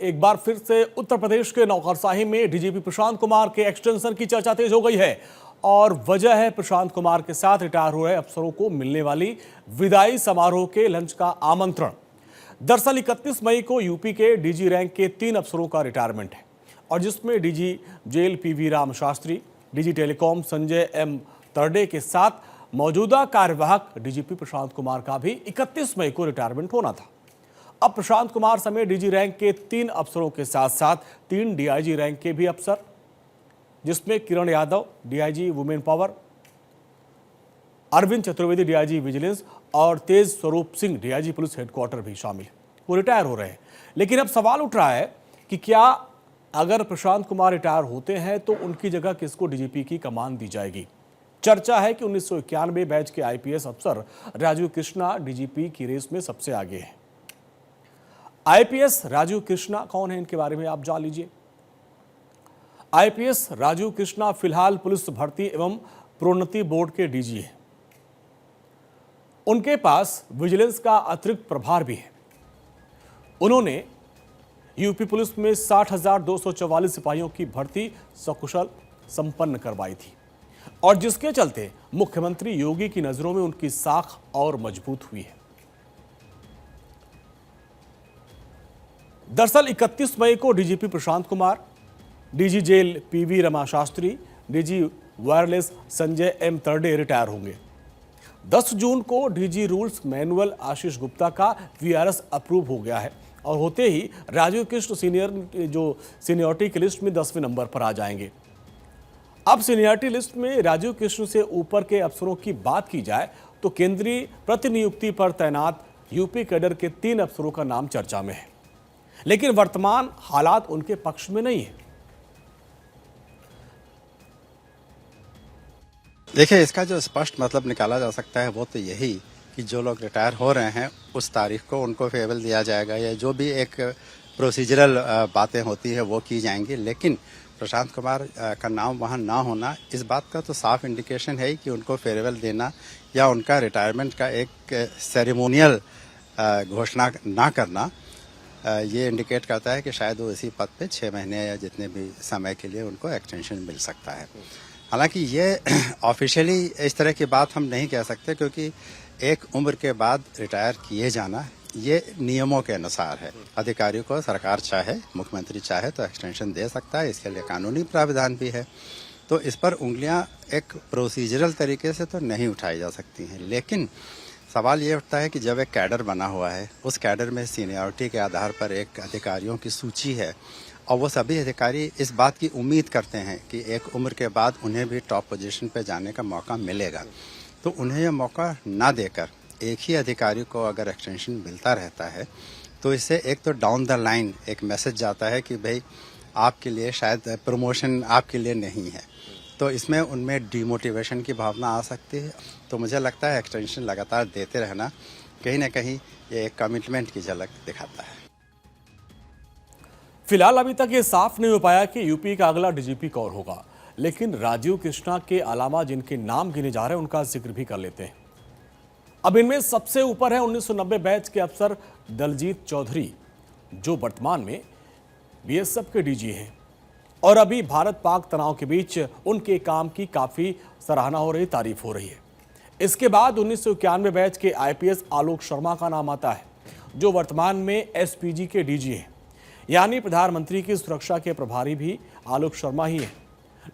एक बार फिर से उत्तर प्रदेश के नौकरशाही में डीजीपी प्रशांत कुमार के एक्सटेंशन की चर्चा तेज हो गई है और वजह है प्रशांत कुमार के साथ रिटायर हो रहे अफसरों को मिलने वाली विदाई समारोह के लंच का आमंत्रण। दरअसल 31 मई को यूपी के डीजी रैंक के 3 अफसरों का रिटायरमेंट है और जिसमें DG jail PV Ram Shastri, DG telecom Sanjay M Tarade के साथ मौजूदा कार्यवाहक डीजीपी प्रशांत कुमार का भी 31 मई को रिटायरमेंट होना था। अब प्रशांत कुमार समेत डीजी रैंक के 3 अफसरों के साथ साथ 3 डीआईजी रैंक के भी अफसर, जिसमें Kiran Yadav DIG women power, Arvind Chaturvedi DIG vigilance और Tej Swaroop Singh DIG police headquarter भी शामिल, वो रिटायर हो रहे हैं। लेकिन अब सवाल उठ रहा है कि क्या अगर प्रशांत कुमार रिटायर होते हैं तो उनकी जगह किसको डीजीपी की कमान दी जाएगी। चर्चा है कि 1991 बैच के आईपीएस अफसर राजीव कृष्णा डीजीपी की रेस में सबसे आगे हैं। आईपीएस राजीव कृष्णा कौन है, इनके बारे में आप जान लीजिए। आईपीएस राजीव कृष्णा फिलहाल पुलिस भर्ती एवं प्रोन्नति बोर्ड के डीजी हैं। उनके पास विजिलेंस का अतिरिक्त प्रभार भी है। उन्होंने यूपी पुलिस में 60,244 सिपाहियों की भर्ती सकुशल संपन्न करवाई थी और जिसके चलते मुख्यमंत्री योगी की नजरों में उनकी साख और मजबूत हुई है। दरअसल 31 मई को DGP Prashant Kumar, DG jail PV Rama Shastri, DG wireless Sanjay M Tarde retire होंगे। 10 जून को DG rules manual Ashish Gupta का वीआरएस अप्रूव हो गया है और होते ही राजीव कृष्ण सीनियरिटी की लिस्ट में 10वें नंबर पर आ जाएंगे। अब सीनियरिटी लिस्ट में राजीव कृष्ण से ऊपर के अफसरों की बात की जाए तो केंद्रीय प्रतिनियुक्ति पर तैनात यूपी कैडर के 3 अफसरों का नाम चर्चा में है, लेकिन वर्तमान हालात उनके पक्ष में नहीं है। देखिए, इसका जो स्पष्ट मतलब निकाला जा सकता है वो तो यही कि जो लोग रिटायर हो रहे हैं उस तारीख को उनको फेवल दिया जाएगा या जो भी एक प्रोसीजरल बातें होती है वो की जाएंगी। लेकिन प्रशांत कुमार का नाम वहां ना होना इस बात का तो साफ इंडिकेशन है कि उनको फेयरवेल देना या उनका रिटायरमेंट का एक सेरेमोनियल घोषणा ना करना ये इंडिकेट करता है कि शायद वो इसी पद पे 6 महीने या जितने भी समय के लिए उनको एक्सटेंशन मिल सकता है। हालांकि ये ऑफिशियली इस तरह की बात हम नहीं कह सकते क्योंकि एक उम्र के बाद रिटायर किए जाना ये नियमों के अनुसार है। अधिकारियों को सरकार चाहे, मुख्यमंत्री चाहे तो एक्सटेंशन दे सकता है, इसके लिए कानूनी प्रावधान भी है। तो इस पर उंगलियां एक प्रोसीजरल तरीके से तो नहीं उठाई जा सकती हैं। लेकिन सवाल ये उठता है कि जब एक कैडर बना हुआ है, उस कैडर में सीनियरिटी के आधार पर एक अधिकारियों की सूची है और वो सभी अधिकारी इस बात की उम्मीद करते हैं कि एक उम्र के बाद उन्हें भी टॉप पोजीशन पे जाने का मौका मिलेगा। तो उन्हें यह मौका ना देकर एक ही अधिकारी को अगर एक्सटेंशन मिलता रहता है तो इससे एक तो डाउन द लाइन एक मैसेज जाता है कि भाई आपके लिए शायद प्रमोशन आपके लिए नहीं है, तो इसमें उनमें डिमोटिवेशन की भावना आ सकती है। तो मुझे लगता है एक्सटेंशन लगातार देते रहना कहीं ना कहीं ये एक कमिटमेंट की झलक दिखाता है। फिलहाल अभी तक ये साफ नहीं हो पाया कि यूपी का अगला डीजीपी कौन होगा, लेकिन राजीव कृष्णा के अलावा जिनके नाम गिने जा रहे हैं उनका जिक्र भी कर लेते हैं। अब इनमें सबसे ऊपर है 1990 बैच के अफसर दलजीत चौधरी, जो वर्तमान में बीएसएफ के डीजी हैं और अभी भारत पाक तनाव के बीच उनके काम की काफी सराहना हो रही, तारीफ हो रही है। इसके बाद 1991 बैच के आईपीएस आलोक शर्मा का नाम आता है, जो वर्तमान में एसपीजी के डीजी हैं, यानी प्रधानमंत्री की सुरक्षा के प्रभारी भी आलोक शर्मा ही हैं।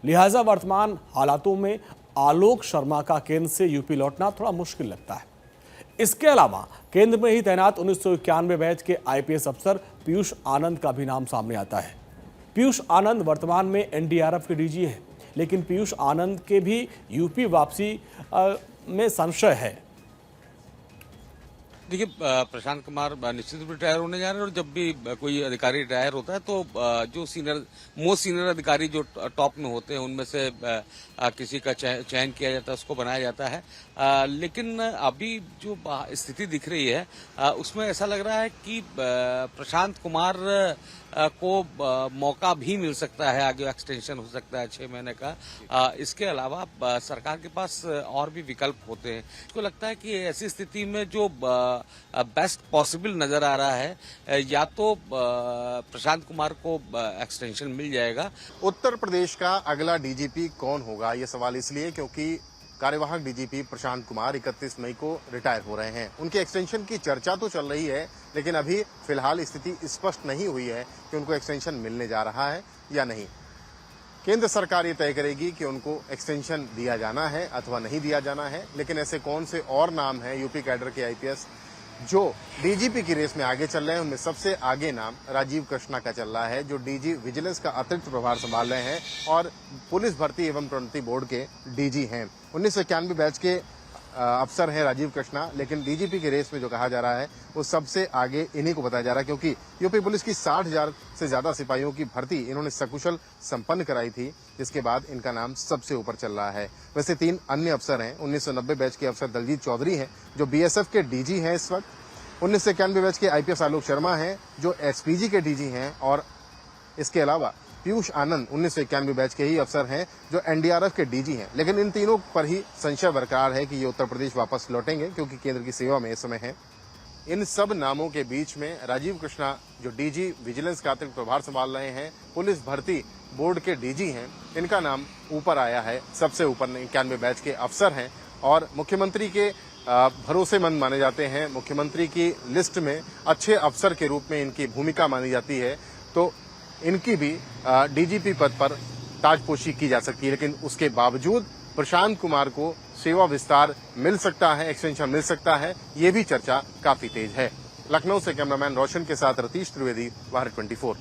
लिहाजा वर्तमान हालातों में आलोक शर्मा का केंद्र से यूपी लौटना थोड़ा मुश्किल लगता है। इसके अलावा केंद्र में ही तैनात 1991 बैच के आईपीएस अफसर पीयूष आनंद का भी नाम सामने आता है। पीयूष आनंद वर्तमान में एनडीआरएफ के डीजी हैं, लेकिन पीयूष आनंद के भी यूपी वापसी में संशय है। देखिए, प्रशांत कुमार निश्चित रूप से रिटायर होने जा रहे हैं और जब भी कोई अधिकारी रिटायर होता है तो जो मोस्ट सीनियर अधिकारी जो टॉप में होते हैं उनमें से किसी का चयन किया जाता है, उसको बनाया जाता है। लेकिन अभी जो स्थिति दिख रही है उसमें ऐसा लग रहा है कि प्रशांत कुमार को मौका भी मिल सकता है, आगे एक्सटेंशन हो सकता है 6 महीने का। इसके अलावा सरकार के पास और भी विकल्प होते हैं। इसको लगता है कि ऐसी स्थिति में जो बेस्ट पॉसिबल नजर आ रहा है। या तो प्रशांत कुमार को एक्सटेंशन मिल जाएगा। उत्तर प्रदेश का अगला डीजीपी कौन होगा, ये सवाल इसलिए क्योंकि कार्यवाहक डीजीपी प्रशांत कुमार 31 मई को रिटायर हो रहे हैं। उनके एक्सटेंशन की चर्चा तो चल रही है, लेकिन अभी फिलहाल स्थिति स्पष्ट नहीं हुई है कि उनको एक्सटेंशन मिलने जा रहा है या नहीं। केंद्र सरकार ये तय करेगी कि उनको एक्सटेंशन दिया जाना है अथवा नहीं दिया जाना है। लेकिन ऐसे कौन से और नाम हैं यूपी कैडर के आईपीएस जो डीजीपी की रेस में आगे चल रहे हैं? उनमें सबसे आगे नाम राजीव कृष्णा का चल रहा है, जो डीजी विजिलेंस का अतिरिक्त प्रभार संभाल रहे हैं और पुलिस भर्ती एवं प्रोन्नति बोर्ड के डीजी हैं। 1991 बैच के अफसर हैं राजीव कृष्णा, लेकिन डीजीपी की रेस में जो कहा जा रहा है वो सबसे आगे इन्हीं को बताया जा रहा है, क्योंकि यूपी पुलिस की 60,000 से ज्यादा सिपाहियों की भर्ती इन्होंने सकुशल संपन्न कराई थी, जिसके बाद इनका नाम सबसे ऊपर चल रहा है। वैसे 3 अन्य अफसर हैं। 1990 बैच के अफसर दलजीत चौधरी हैं, जो बीएसएफ के डीजी हैं इस वक्त। 1991 बैच के आईपीएस आलोक शर्मा हैं, जो एसपीजी के डीजी हैं। और इसके अलावा पीयूष आनंद 1991 बैच के ही अफसर हैं, जो एनडीआरएफ के डीजी हैं। लेकिन इन तीनों पर ही संशय बरकरार है कि ये उत्तर प्रदेश वापस लौटेंगे, क्योंकि केंद्र की सेवा में इस समय है। इन सब नामों के बीच में राजीव कृष्णा, जो डीजी विजिलेंस का अतिरिक्त प्रभार संभाल रहे हैं, पुलिस भर्ती बोर्ड के डीजी हैं, इनका नाम ऊपर आया है। सबसे ऊपर 91 बैच के अफसर हैं और मुख्यमंत्री के भरोसेमंद माने जाते हैं। मुख्यमंत्री की लिस्ट में अच्छे अफसर के रूप में इनकी भूमिका मानी जाती है, तो इनकी भी डीजीपी पद पर ताजपोशी की जा सकती है। लेकिन उसके बावजूद प्रशांत कुमार को सेवा विस्तार मिल सकता है, एक्सटेंशन मिल सकता है, ये भी चर्चा काफी तेज है। लखनऊ से कैमरामैन रोशन के साथ रतीश त्रिवेदी, भारत 24।